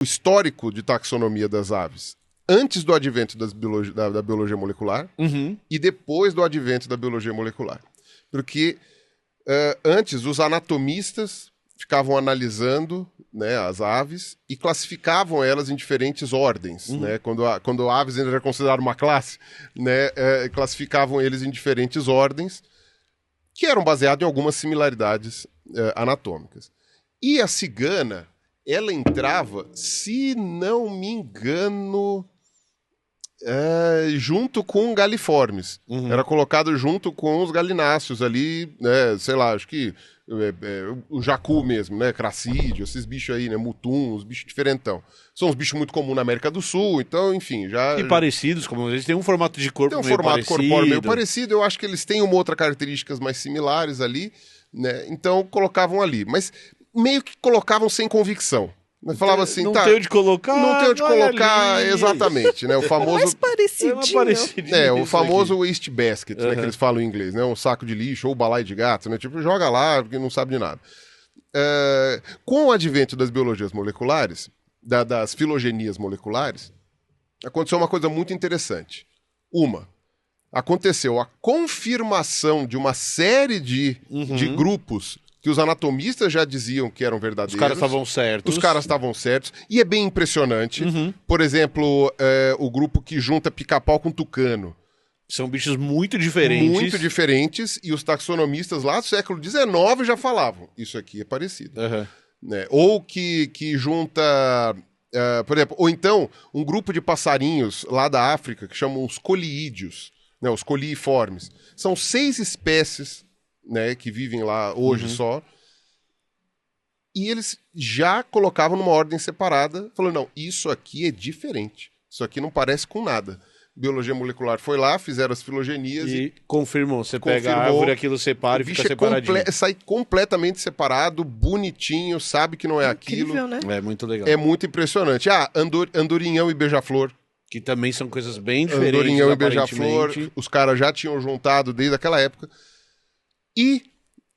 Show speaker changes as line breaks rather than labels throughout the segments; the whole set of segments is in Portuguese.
histórico de taxonomia das aves antes do advento da biologia molecular e depois do advento da biologia molecular. Porque antes os anatomistas ficavam analisando, né, as aves e classificavam elas em diferentes ordens. Né? Quando aves ainda era considerado uma classe, né, classificavam eles em diferentes ordens que eram baseadas em algumas similaridades anatômicas. E a cigana, ela entrava, se não me engano, junto com Galliformes. Era colocado junto com os galináceos ali, né, sei lá, acho que o jacu mesmo, né, cracídeo, esses bichos aí, né, mutum, os bichos diferentão. São uns bichos muito comuns na América do Sul, então, enfim, já...
E parecidos, como eles têm um formato de corpo meio parecido. Tem um formato corpóreo
meio parecido, eu acho que eles têm uma outra características mais similares ali, né, então colocavam ali. Mas meio que colocavam sem convicção. Falava assim,
não tem onde colocar.
Não tem onde colocar, exatamente, né? O famoso.
Mais parecidinho.
O famoso waste basket, né? Que eles falam em inglês, né? Um saco de lixo ou balaio de gato, né? Tipo, joga lá, porque não sabe de nada. Com o advento das biologias moleculares, das filogenias moleculares, aconteceu uma coisa muito interessante. Aconteceu a confirmação de uma série de grupos que os anatomistas já diziam que eram verdadeiros. Os caras estavam certos. E é bem impressionante. Por exemplo, o grupo que junta pica-pau com tucano.
São bichos muito diferentes.
Muito diferentes. E os taxonomistas lá do século XIX já falavam. Isso aqui é parecido. Né? Ou que junta... por exemplo, ou então, um grupo de passarinhos lá da África que chamam os coliídeos, né? Os coliiformes. São 6 espécies... né, que vivem lá hoje só, e eles já colocavam numa ordem separada, falando, não, isso aqui é diferente, isso aqui não parece com nada. Biologia molecular foi lá, fizeram as filogenias
e confirmou, pega a árvore, aquilo separa e fica separadinho.
Sai completamente separado, bonitinho, sabe que não é aquilo.
Incrível, né?
É muito legal.
É muito impressionante. Andorinhão e beija-flor.
Que também são coisas bem diferentes,
Andorinhão e beija-flor, os caras já tinham juntado desde aquela época. E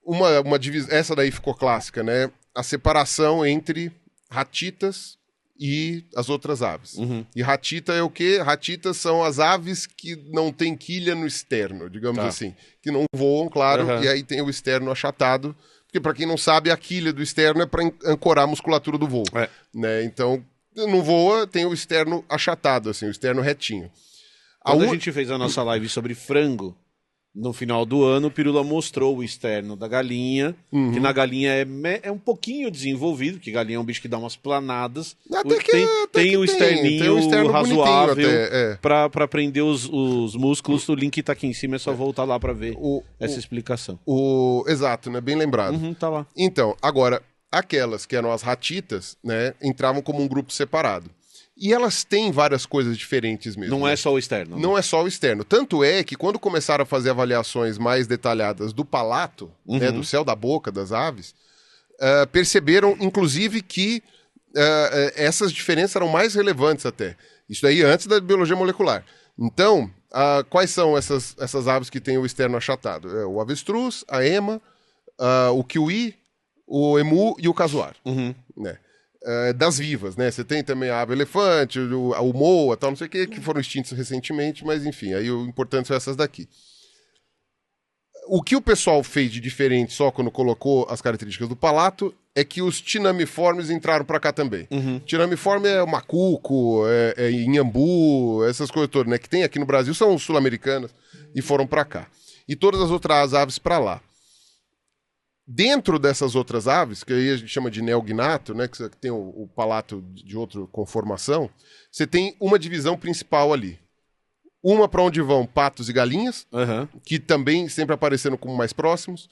uma divisão, essa daí ficou clássica, né? A separação entre ratitas e as outras aves. E ratita é o quê? Ratitas são as aves que não têm quilha no externo, digamos assim. Que não voam, claro, e aí tem o externo achatado. Porque, para quem não sabe, a quilha do externo é para ancorar a musculatura do voo. Né? Então, não voa, tem o externo achatado, assim, o externo retinho.
Quando a gente fez a nossa live sobre frango, no final do ano, o Pirula mostrou o externo da galinha, que na galinha é um pouquinho desenvolvido, porque galinha é um bicho que dá umas planadas. Tem o externinho razoável para prender os músculos. O link tá aqui em cima, é só voltar lá para ver essa explicação.
Exato, né? Bem lembrado.
Tá lá.
Então, agora, aquelas que eram as ratitas, né, entravam como um grupo separado. E elas têm várias coisas diferentes mesmo.
Não é só o externo.
Não é só o externo. Tanto é que quando começaram a fazer avaliações mais detalhadas do palato, né, do céu da boca das aves, perceberam, inclusive, que essas diferenças eram mais relevantes até. Isso aí antes da biologia molecular. Então, quais são essas aves que têm o externo achatado? O avestruz, a ema, o kiwi, o emu e o casuar. Né? Das vivas, né? Você tem também a ave elefante, o moa, tal, não sei o que foram extintos recentemente, mas enfim, aí o importante são essas daqui. O que o pessoal fez de diferente só quando colocou as características do palato é que os tinamiformes entraram para cá também. Tinamiforme é o macuco, é inhambu, essas coisas todas, né? Que tem aqui no Brasil, são sul-americanas e foram para cá. E todas as outras aves para lá. Dentro dessas outras aves, que aí a gente chama de neognato, né, que tem o palato de outra conformação, você tem uma divisão principal ali. Uma para onde vão patos e galinhas, que também sempre aparecendo como mais próximos,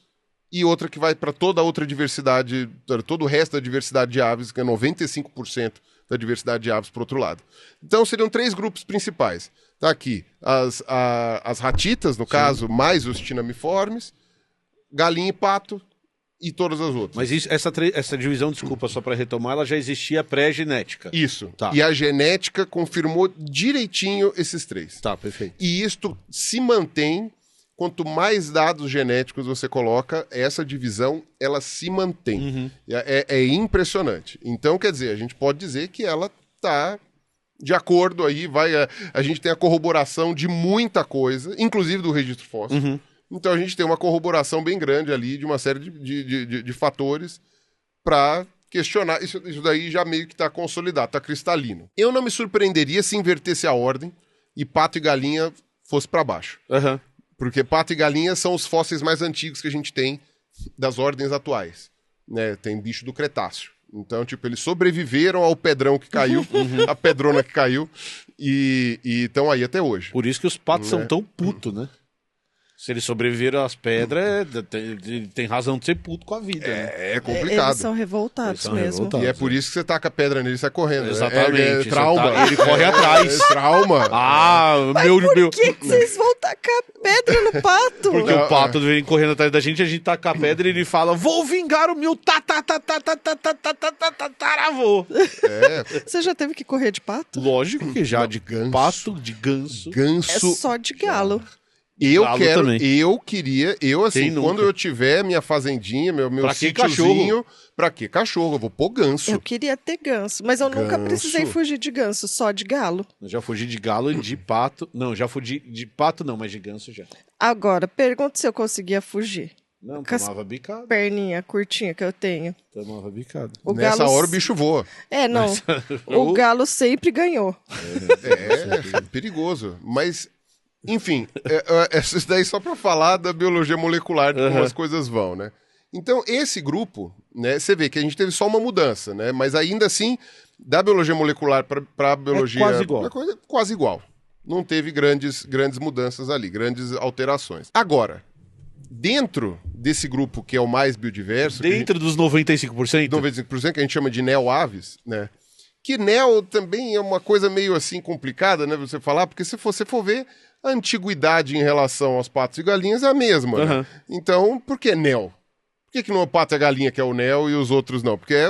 e outra que vai para toda a outra diversidade, todo o resto da diversidade de aves, que é 95% da diversidade de aves para outro lado. Então seriam 3 grupos principais. Tá aqui as ratitas, no caso, mais os tinamiformes, galinha e pato, e todas as outras.
Mas essa divisão, desculpa, só para retomar, ela já existia pré-genética.
Isso.
Tá.
E a genética confirmou direitinho esses 3.
Tá, perfeito.
E isto se mantém quanto mais dados genéticos você coloca, essa divisão, ela se mantém. É impressionante. Então, quer dizer, a gente pode dizer que ela está de acordo aí, a gente tem a corroboração de muita coisa, inclusive do registro fóssil. Então a gente tem uma corroboração bem grande ali de uma série de fatores para questionar. Isso daí já meio que está consolidado, está cristalino. Eu não me surpreenderia se invertesse a ordem e pato e galinha fosse para baixo. Porque pato e galinha são os fósseis mais antigos que a gente tem das ordens atuais. Né? Tem bicho do Cretáceo. Então, tipo, eles sobreviveram ao pedrão que caiu, a pedrona que caiu, e estão aí até hoje.
Por isso que os patos são tão putos, né? Se eles sobreviveram às pedras, tem razão de ser puto com a vida.
É complicado.
Eles são revoltados mesmo.
E é por isso que você taca a pedra nele e sai correndo.
Exatamente.
Trauma.
Ele corre atrás.
Trauma.
Por que vocês vão tacar pedra no pato?
Porque o pato vem correndo atrás da gente, a gente taca a pedra e ele fala: vou vingar o meu tataravô.
Você já teve que correr de pato?
Lógico que já, de ganso. Pato, de ganso.
É só de galo.
Quando eu tiver minha fazendinha, meu sítiozinho, pra que cachorro? Eu vou pôr ganso.
Eu queria ter ganso, mas eu nunca precisei fugir de ganso, só de galo.
Eu já fugi de galo e de pato. Não, já fugi de pato não, mas de ganso já.
Agora, pergunta se eu conseguia fugir.
Não, tomava bicada.
Perninha curtinha que eu tenho.
Tomava bicada.
Nessa hora o bicho voa.
Não. O galo sempre ganhou.
É perigoso. Mas... Enfim, isso daí só para falar da biologia molecular, de como as coisas vão, né? Então, esse grupo, né, você vê que a gente teve só uma mudança, né? Mas ainda assim, da biologia molecular para a biologia... Quase igual. Não teve grandes mudanças ali, grandes alterações. Agora, dentro desse grupo que é o mais biodiverso...
Dentro dos 95%?
95% que a gente chama de neoaves, né? Que neo também é uma coisa meio assim complicada, né? Você falar, porque se você for ver... A antiguidade em relação aos patos e galinhas é a mesma, né? Então, por que neo? Por que não é o pato e a galinha que é o neo e os outros não? Porque é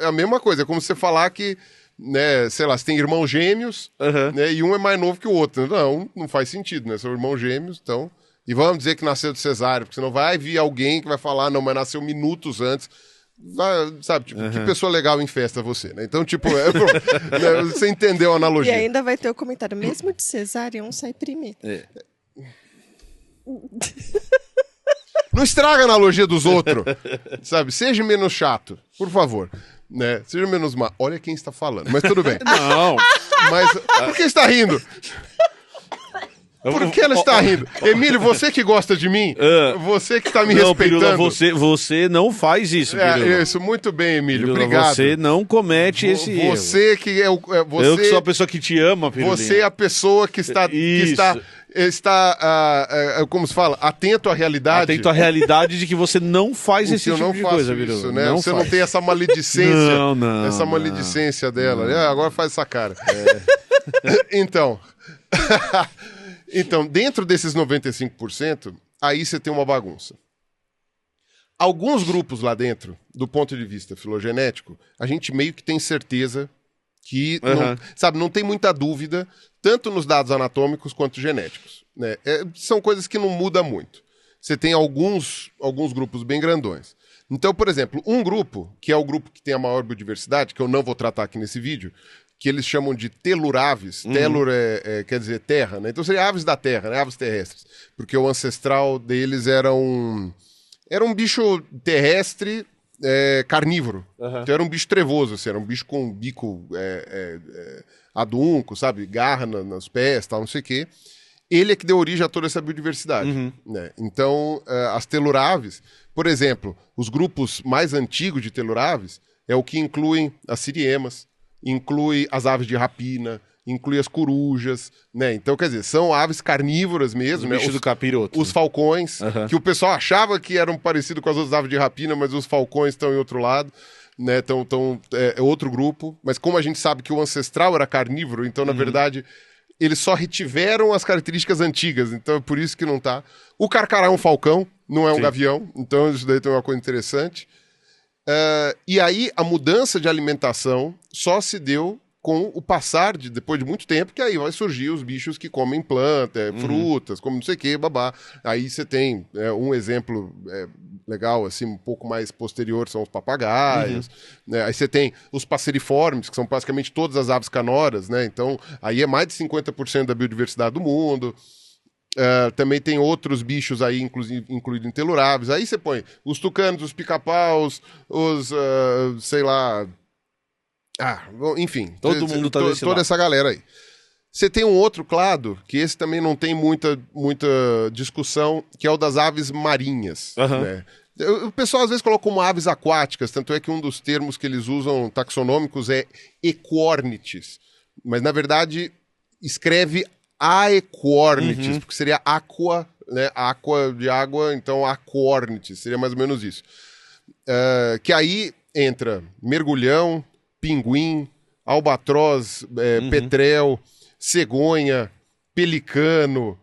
a mesma coisa, é como você falar que, né, sei lá, você tem irmãos gêmeos, né, e um é mais novo que o outro. Não faz sentido, né? São irmãos gêmeos, então... E vamos dizer que nasceu de cesárea, porque senão vai vir alguém que vai falar, não, mas nasceu minutos antes... Sabe, tipo, que pessoa legal em festa você, né? Então, tipo, né, você entendeu a analogia.
E ainda vai ter o comentário, mesmo de cesárea, um sai primeiro.
Não estraga a analogia dos outros, sabe? Seja menos chato, por favor, né? Seja menos má. Olha quem está falando, mas tudo bem.
Não.
Mas por que está rindo? Por que ela está rindo? Emílio, você que gosta de mim, você que está me respeitando.
Pirula, você não faz isso, Pirula.
Isso, muito bem, Emílio,
Pirula,
obrigado.
Você não comete esse erro.
Você que é o...
Eu que sou a pessoa que te ama, Pirula.
Você é a pessoa que está como se fala, atento à realidade.
Atento à realidade de que você não faz esse tipo de coisa,
isso, né? Você não tem essa maledicência. Essa maledicência dela. Agora faz essa cara. Então... Então, dentro desses 95%, aí você tem uma bagunça. Alguns grupos lá dentro, do ponto de vista filogenético, a gente meio que tem certeza que, não tem muita dúvida, tanto nos dados anatômicos quanto genéticos. Né? São coisas que não mudam muito. Você tem alguns grupos bem grandões. Então, por exemplo, um grupo, que é o grupo que tem a maior biodiversidade, que eu não vou tratar aqui nesse vídeo, que eles chamam de teluraves. Telur quer dizer terra, né? Então seria aves da terra, né? Aves terrestres. Porque o ancestral deles era um bicho terrestre carnívoro. Então era um bicho trevoso, assim, era um bicho com bico adunco, sabe? Garra nos pés, tal, não sei o quê. Ele é que deu origem a toda essa biodiversidade. Né? Então, as teluraves, por exemplo, os grupos mais antigos de teluraves é o que incluem as siriemas, inclui as aves de rapina, inclui as corujas, né? Então, quer dizer, são aves carnívoras mesmo, né?
Bicho do capiroto.
Os falcões, que o pessoal achava que eram parecidos com as outras aves de rapina, mas os falcões estão em outro lado, né? É outro grupo. Mas como a gente sabe que o ancestral era carnívoro, então, na verdade, eles só retiveram as características antigas. Então, é por isso que não tá. O carcará é um falcão, não é um gavião. Então, isso daí tem uma coisa interessante. E aí, a mudança de alimentação só se deu com o passar, depois de muito tempo, que aí vai surgir os bichos que comem planta, frutas, comem não sei o que, babá. Aí você tem um exemplo legal, assim, um pouco mais posterior, são os papagaios. Né? Aí você tem os passeriformes, que são basicamente todas as aves canoras, né? Então, aí é mais de 50% da biodiversidade do mundo. Também tem outros bichos aí, incluídos em teluráveis. Aí você põe os tucanos, os pica-paus, os, sei lá... enfim.
Todo mundo tá desse
toda
lado.
essa galera aí. Você tem um outro clado, que esse também não tem muita discussão, que é o das aves marinhas. Né? O pessoal às vezes coloca como aves aquáticas, tanto é que um dos termos que eles usam taxonômicos é equornites. Mas, na verdade, escreve aequornites, porque seria aqua, né? Aqua de água, então aquornites, seria mais ou menos isso. Que aí entra mergulhão, pinguim, albatroz, petrel, cegonha, pelicano,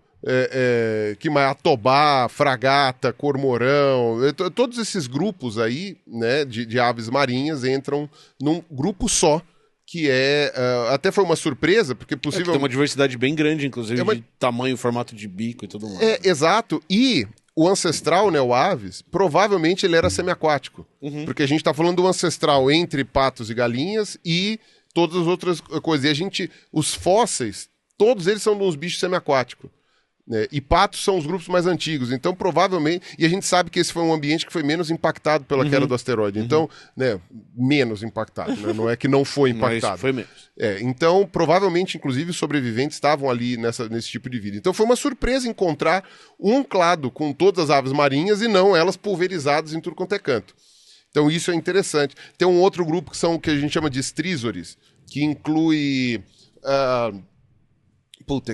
que mais? Atobá, fragata, cormorão, todos esses grupos aí, né, de aves marinhas entram num grupo só, que até foi uma surpresa, porque possivelmente...
tem uma diversidade bem grande, inclusive, de tamanho, formato de bico e tudo mais.
Exato, e o ancestral, né, o aves, provavelmente ele era semiaquático, porque a gente está falando do ancestral entre patos e galinhas e todas as outras coisas. E os fósseis, todos eles são de uns bichos semiaquáticos. Né? E patos são os grupos mais antigos, então provavelmente, e a gente sabe que esse foi um ambiente que foi menos impactado pela queda do asteroide, então, né, menos impactado, né? Não é que não foi impactado.
Mas foi menos.
Então, provavelmente, inclusive, os sobreviventes estavam ali nesse tipo de vida. Então foi uma surpresa encontrar um clado com todas as aves marinhas e não elas pulverizadas em tudo quanto é canto. Então isso é interessante. Tem um outro grupo que são o que a gente chama de estrízores, que inclui...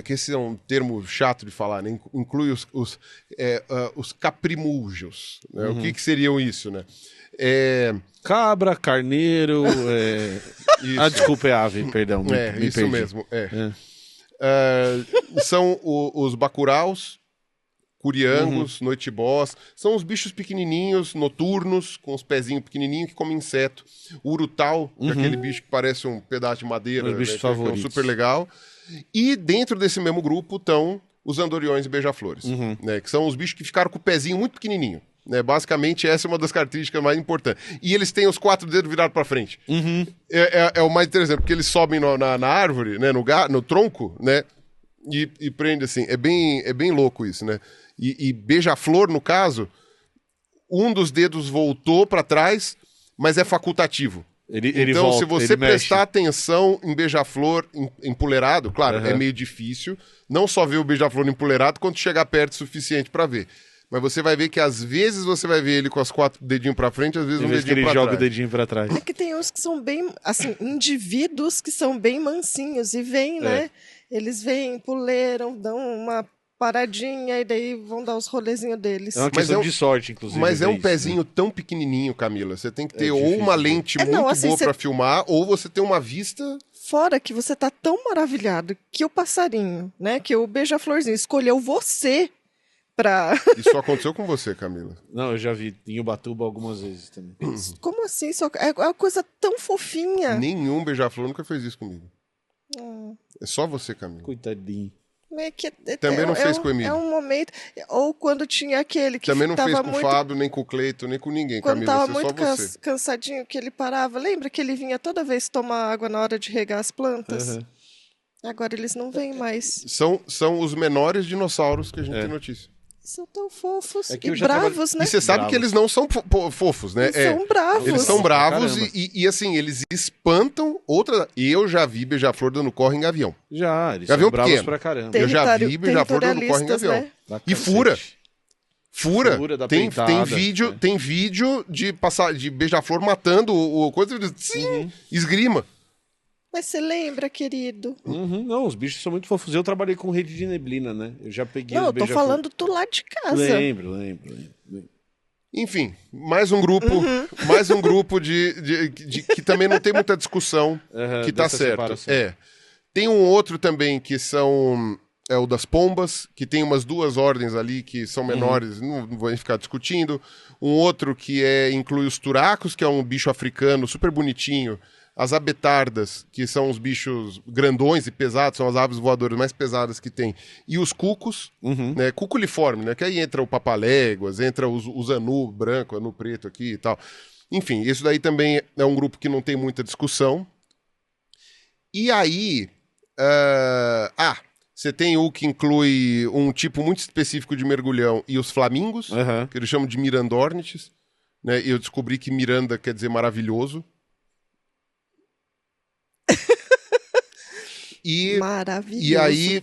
que esse é um termo chato de falar, né? Inclui os caprimúgios. Né? O que seriam isso, né?
Cabra, carneiro... desculpa, é ave, perdão. Me
isso
perdi.
mesmo. São os bacuraus, curiangos, noitibós. São os bichos pequenininhos, noturnos, com os pezinhos pequenininhos que comem inseto. O urutau, que é aquele bicho que parece um pedaço de madeira,
Os bichos
que é
favoritos.
super legal. E dentro desse mesmo grupo estão os andoriões e beija-flores, né, que são os bichos que ficaram com o pezinho muito pequenininho. Né, basicamente, essa é uma das características mais importantes. E eles têm os 4 dedos virados para frente. É o mais interessante, porque eles sobem na árvore, né, no tronco, né, e prende assim. É bem louco isso, né? E beija-flor, no caso, um dos dedos voltou para trás, mas é facultativo.
Ele
então,
volta,
se você
ele
prestar
mexe.
atenção em beija-flor empoleirado, claro, é meio difícil, não só ver o beija-flor empoleirado, quanto chegar perto o suficiente para ver. Mas você vai ver que às vezes você vai ver ele com os 4 dedinhos para frente, às vezes
Em
um
vez que
dedinho
ele
para
joga
trás.
o dedinho pra trás.
É que tem uns que são bem, assim, indivíduos que são bem mansinhos e vêm, né? Eles vêm, puleiram, dão uma paradinha e daí vão dar os rolezinhos deles.
É uma questão de sorte, inclusive.
Mas é um
isso,
pezinho
né?
tão pequenininho, Camila. Você tem que ter ou
difícil,
uma
né?
lente
É,
muito
não, assim,
boa
você-
para filmar, ou você tem uma vista...
Fora que você tá tão maravilhado que o passarinho, né? Que o beija-florzinho escolheu você pra...
Isso só aconteceu com você, Camila.
Não, eu já vi em Ubatuba algumas vezes também.
Como assim? É uma coisa tão fofinha.
Nenhum beija-flor nunca fez isso comigo. É só você, Camila.
Coitadinho.
É que
Também não fez com o Emílio.
É um momento... Ou quando tinha aquele que
Também não
tava
fez com
muito...
o Fábio, nem com o Cleito, nem com ninguém,
Quando
Camila.
tava
Isso é
muito
só você.
cansadinho que ele parava. Lembra que ele vinha toda vez tomar água na hora de regar as plantas? Agora eles não vêm mais.
São os menores dinossauros que a gente tem notícia.
São tão fofos
É que
e
eu já
bravos, né?
E você sabe
Bravos.
que eles não são fofos, né?
Eles são bravos.
Eles são bravos
Caramba.
e, assim, eles espantam outra... Eu já vi beija-flor dando corre em gavião.
Já, eles
Gavião
são bravos
pequeno.
pra caramba.
Eu já vi beija-flor dando corre em
Territorialistas,
gavião.
né?
Pra
E
cacete.
fura. Fura.
Fura, dá
Tem
peitada,
vídeo,
né?
tem vídeo de beija-flor matando o coisa, sim, esgrima.
Mas você lembra, querido?
Não, os bichos são muito fofos. Eu trabalhei com rede de neblina, né? Eu já peguei
Não,
os
eu tô
beija-flor.
falando do lado de casa.
Lembro.
Enfim, mais um grupo que também não tem muita discussão, que tá
dessa
certo.
separação.
Tem um outro também que são o das pombas, que tem umas 2 ordens ali que são menores, não vou ficar discutindo. Um outro que inclui os turacos, que é um bicho africano super bonitinho, as abetardas, que são os bichos grandões e pesados, são as aves voadoras mais pesadas que tem, e os cucos, né, cuculiforme, né, que aí entra o papaléguas, entra os anu branco, anu preto aqui e tal. Enfim, isso daí também é um grupo que não tem muita discussão. E aí, você tem o que inclui um tipo muito específico de mergulhão e os flamingos, que eles chamam de mirandornites, né, e eu descobri que Miranda quer dizer maravilhoso.
Maravilhoso.
E aí,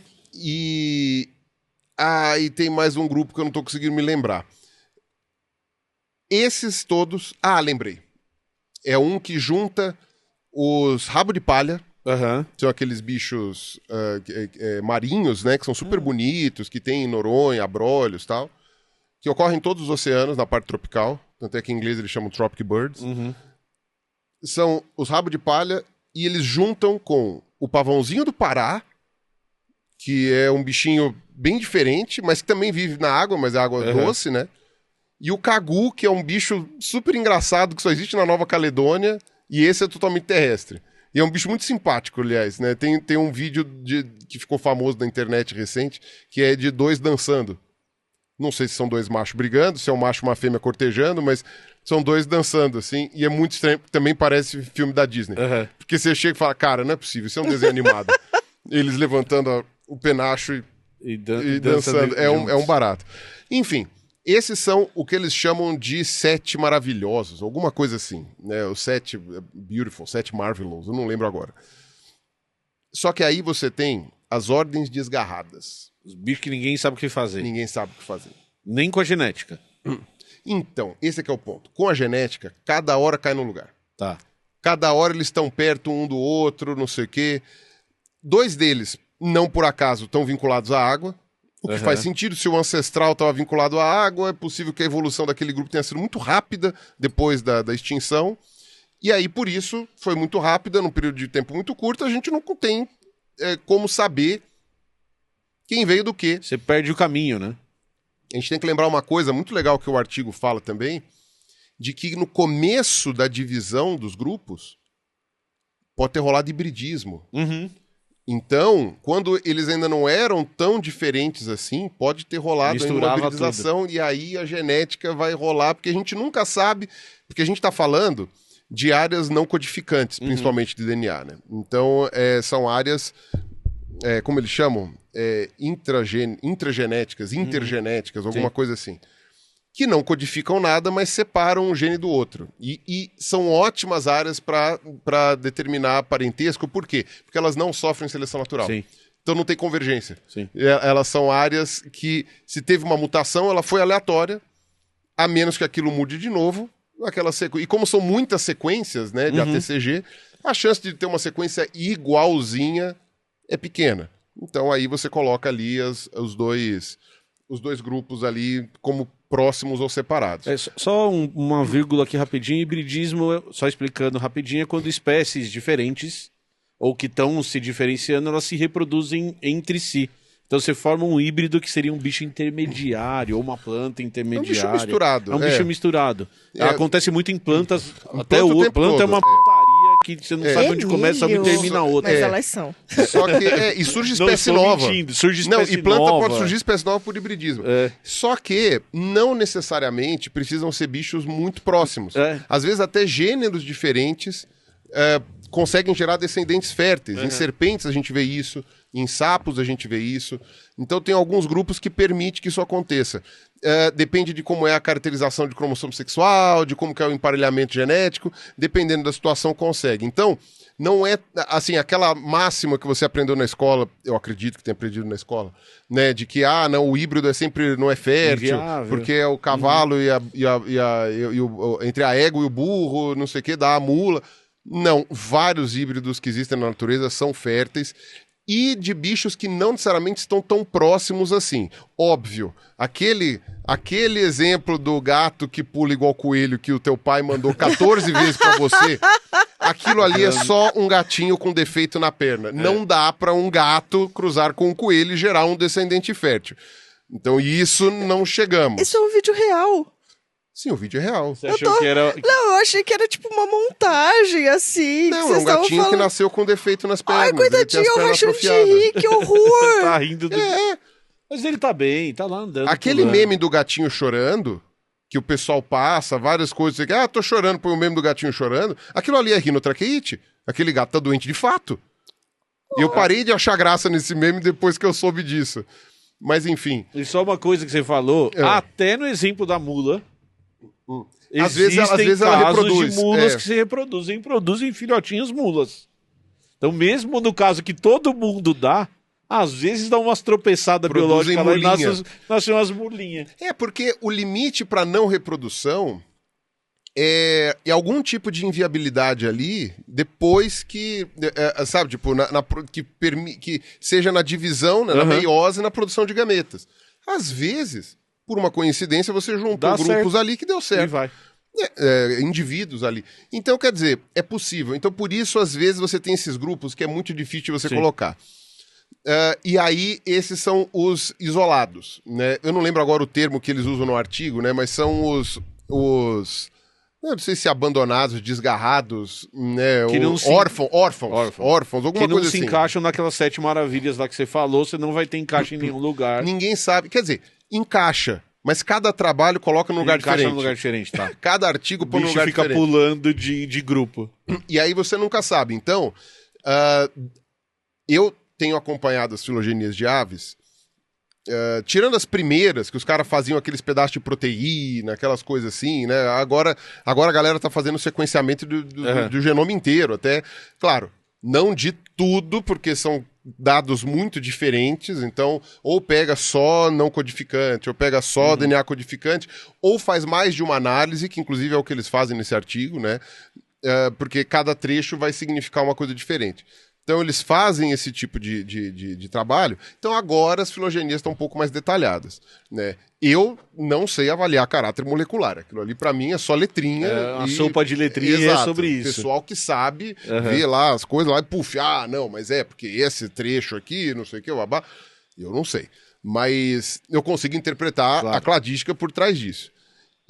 aí tem mais um grupo que eu não tô conseguindo me lembrar. Esses todos... lembrei. É um que junta os rabo de palha, são aqueles bichos marinhos, né, que são super bonitos, que tem em Noronha, abrolhos e tal, que ocorrem em todos os oceanos, na parte tropical, tanto é que em inglês eles chamam Tropic Birds. São os rabo de palha e eles juntam com o pavãozinho do Pará, que é um bichinho bem diferente, mas que também vive na água, mas é água doce, né? E o cagu, que é um bicho super engraçado, que só existe na Nova Caledônia, e esse é totalmente terrestre. E é um bicho muito simpático, aliás, né? Tem um vídeo que ficou famoso na internet recente, que é de 2 dançando. Não sei se são 2 machos brigando, se é um macho e uma fêmea cortejando, mas são 2 dançando, assim, e é muito estranho, também parece filme da Disney. Porque você chega e fala, cara, não é possível, isso é um desenho animado. Eles levantando o penacho e dançando. É um barato. Enfim, esses são o que eles chamam de 7 maravilhosos, alguma coisa assim, né? Os 7 beautiful, 7 marvelous, eu não lembro agora. Só que aí você tem as ordens desgarradas.
Os bichos que ninguém sabe o que fazer.
Ninguém sabe o que fazer.
Nem com a genética.
Então, esse é o ponto. Com a genética, cada hora cai num lugar.
Tá.
Cada hora eles estão perto um do outro, não sei o quê. 2 deles, não por acaso, estão vinculados à água. O que faz sentido, se o ancestral estava vinculado à água, é possível que a evolução daquele grupo tenha sido muito rápida depois da extinção. E aí, por isso, foi muito rápida, num período de tempo muito curto, a gente não tem como saber quem veio do quê.
Você perde o caminho, né?
A gente tem que lembrar uma coisa muito legal que o artigo fala também, de que no começo da divisão dos grupos, pode ter rolado hibridismo. Então, quando eles ainda não eram tão diferentes assim, pode ter rolado ainda uma hibridização e aí a genética vai rolar, porque a gente nunca sabe, porque a gente está falando de áreas não codificantes, principalmente de DNA, né? Então, são áreas, como eles chamam? Intragenéticas, intergenéticas, alguma coisa assim. Que não codificam nada, mas separam um gene do outro. E são ótimas áreas para determinar parentesco. Por quê? Porque elas não sofrem seleção natural.
Sim.
Então não tem convergência.
Sim.
Elas são áreas que, se teve uma mutação, ela foi aleatória, a menos que aquilo mude de novo. E como são muitas sequências, né, de ATCG, a chance de ter uma sequência igualzinha é pequena. Então aí você coloca ali os dois grupos ali como próximos ou separados.
Só uma vírgula aqui rapidinho. Hibridismo, só explicando rapidinho, é quando espécies diferentes ou que estão se diferenciando, elas se reproduzem entre si. Então você forma um híbrido que seria um bicho intermediário ou uma planta intermediária.
É um bicho misturado.
É um bicho misturado. Acontece muito em plantas. Até
planta
planta é uma putaria que você não sabe onde começa e termina a outra.
Mas elas são.
Só que e surge espécie nova.
Surge espécie
e planta
nova.
pode surgir espécie nova por hibridismo. Só que não necessariamente precisam ser bichos muito próximos. Às vezes até gêneros diferentes conseguem gerar descendentes férteis. Em serpentes a gente vê isso, em sapos a gente vê isso. Então tem alguns grupos que permitem que isso aconteça. Depende de como é a caracterização de cromossomo sexual, de como que é o emparelhamento genético, dependendo da situação consegue. Então, não é assim, aquela máxima que você aprendeu na escola, eu acredito que tenha aprendido na escola, né, de que não, o híbrido não é fértil, inviável, porque é o cavalo entre a égua e o burro, não sei o que, dá a mula. Não, vários híbridos que existem na natureza são férteis e de bichos que não necessariamente estão tão próximos assim. Óbvio, aquele exemplo do gato que pula igual coelho que o teu pai mandou 14 vezes pra você, aquilo ali é só um gatinho com defeito na perna. Não dá pra um gato cruzar com um coelho e gerar um descendente fértil. Então isso não chegamos.
Isso é um vídeo real.
Sim, o vídeo é real.
Você achou que era...
Não, eu achei que era tipo uma montagem, assim.
Não, é um gatinho que nasceu com defeito nas pernas.
Ai, coitadinho, eu rachando de rir, que horror!
Tá rindo do... Mas ele tá bem, tá lá andando.
Aquele meme do gatinho chorando, que o pessoal passa, várias coisas, assim, tô chorando, põe o meme do gatinho chorando. Aquilo ali é rinotraqueite. Aquele gato tá doente de fato. E eu parei de achar graça nesse meme depois que eu soube disso. Mas enfim.
E só uma coisa que você falou, até no exemplo da mula...
Às vezes ela reproduz.
De mulas que se reproduzem filhotinhos mulas. Então, mesmo no caso que todo mundo dá, às vezes dá umas tropeçadas biológicas lá e nascem umas mulinhas.
Porque o limite para não reprodução é algum tipo de inviabilidade ali depois que, sabe, tipo, que seja na divisão, na meiose, na produção de gametas. Às vezes, por uma coincidência, você juntou grupos ali que deu certo.
E vai.
Indivíduos ali. Então, quer dizer, é possível. Então, por isso, às vezes, você tem esses grupos que é muito difícil de você colocar. E aí, esses são os isolados. Né? Eu não lembro agora o termo que eles usam no artigo, né? Mas são os não sei se abandonados, desgarrados, né? Órfãos, alguma coisa assim.
Que não se encaixam naquelas 7 maravilhas lá que você falou, você não vai ter encaixe em nenhum lugar.
Ninguém sabe. Quer dizer, encaixa. Mas cada trabalho coloca num lugar diferente.
Encaixa num lugar diferente, tá?
Cada artigo põe num lugar
fica
diferente.
Pulando de grupo.
E aí você nunca sabe. Então, eu tenho acompanhado as filogenias de aves, tirando as primeiras, que os caras faziam aqueles pedaços de proteína, aquelas coisas assim, né? Agora a galera tá fazendo o sequenciamento do genoma inteiro, até. Claro, não de tudo, porque são dados muito diferentes, então ou pega só não codificante, ou pega só DNA codificante, ou faz mais de uma análise, que inclusive é o que eles fazem nesse artigo, né? Porque cada trecho vai significar uma coisa diferente. Então eles fazem esse tipo de trabalho. Então agora as filogenias estão um pouco mais detalhadas, né? Eu não sei avaliar caráter molecular. Aquilo ali para mim é só letrinha.
A sopa de letrinha.
Exato.
É sobre isso.
O pessoal que sabe vê lá as coisas lá e puf, não, mas porque esse trecho aqui, não sei o que, babá. Eu não sei. Mas eu consigo interpretar a cladística por trás disso.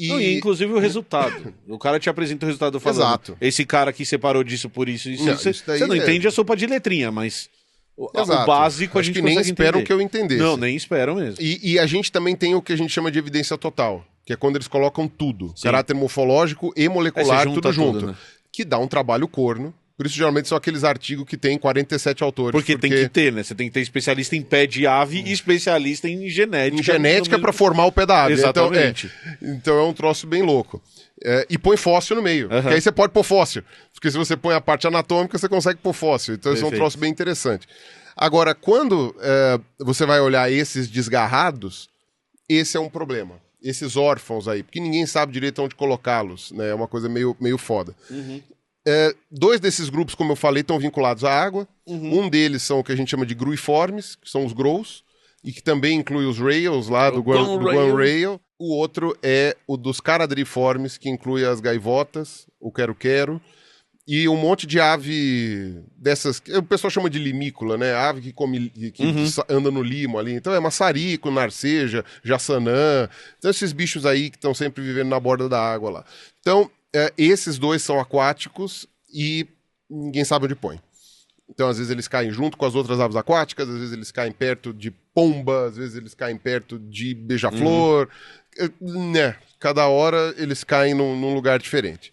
E inclusive o resultado. O cara te apresenta o resultado falando.
Exato.
Esse cara aqui separou disso por isso.
Não,
você não entende a sopa de letrinha, mas o básico a gente
que nem esperam
entender.
que eu entendesse.
Não, nem esperam mesmo.
E a gente também tem o que a gente chama de evidência total, que é quando eles colocam tudo.
Sim.
Caráter morfológico e molecular, tudo junto.
Né?
Que dá um trabalho corno. Por isso, geralmente, são aqueles artigos que tem 47 autores.
Porque tem que ter, né? Você tem que ter especialista em pé de ave e especialista em genética.
Em genética para formar o pé da ave.
Exatamente.
Então é um troço bem louco. E põe fóssil no meio. Que aí você pode pôr fóssil. Porque se você põe a parte anatômica, você consegue pôr fóssil. Então isso é um troço bem interessante. Agora, quando você vai olhar esses desgarrados, esse é um problema. Esses órfãos aí. Porque ninguém sabe direito onde colocá-los. Né? É uma coisa meio foda. 2 desses grupos, como eu falei, estão vinculados à água. Um deles são o que a gente chama de gruiformes, que são os grows, e que também inclui os rails lá do Guan Rail. O outro é o dos caradriformes, que inclui as gaivotas, o quero-quero, e um monte de ave dessas, o pessoal chama de limícola, né? Ave que come, que anda no limo ali. Então é maçarico, narceja, jaçanã. Então esses bichos aí que estão sempre vivendo na borda da água lá. Então, esses 2 são aquáticos e ninguém sabe onde põe. Então, às vezes, eles caem junto com as outras aves aquáticas, às vezes eles caem perto de pomba, às vezes eles caem perto de beija-flor. Né? Cada hora eles caem num lugar diferente.